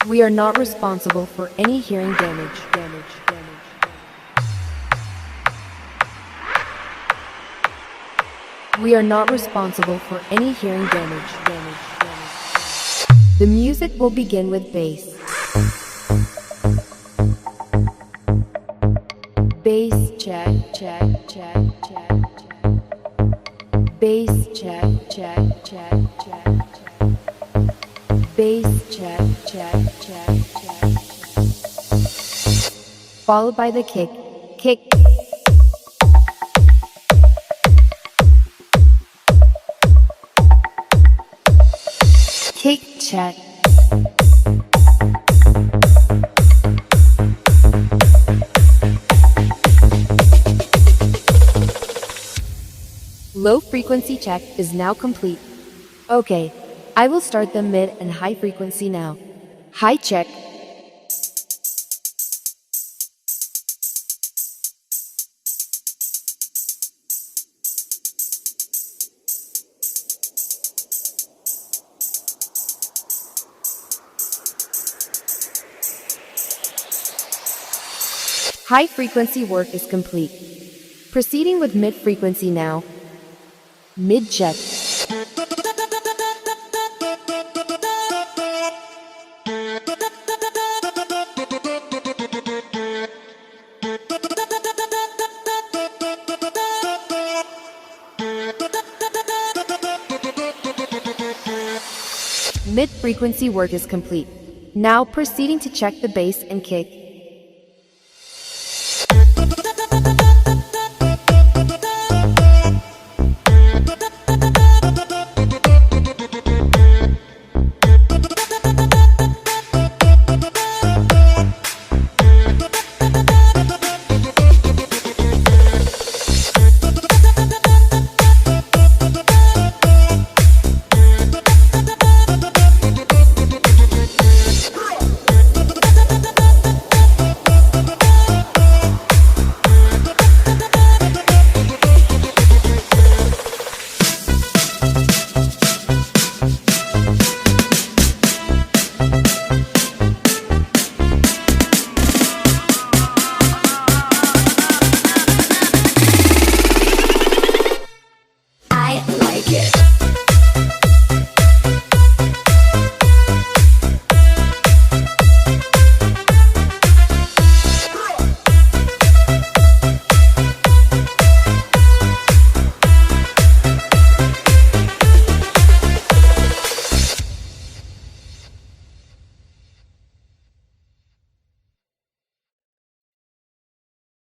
We are not responsible for any hearing damage. We are not responsible for any hearing damage. The music will begin with bass. Bass check, check, check, check, check. Bass check, check, check, check, check. Bass check, check, check, check, check. Followed by the kick, kick. Kick check. Low frequency check is now complete. Okay, I will start the mid and high frequency now. High check. High frequency work is complete. Proceeding with mid frequency now. Mid check. Mid frequency work is complete. Now proceeding to check the bass and kick.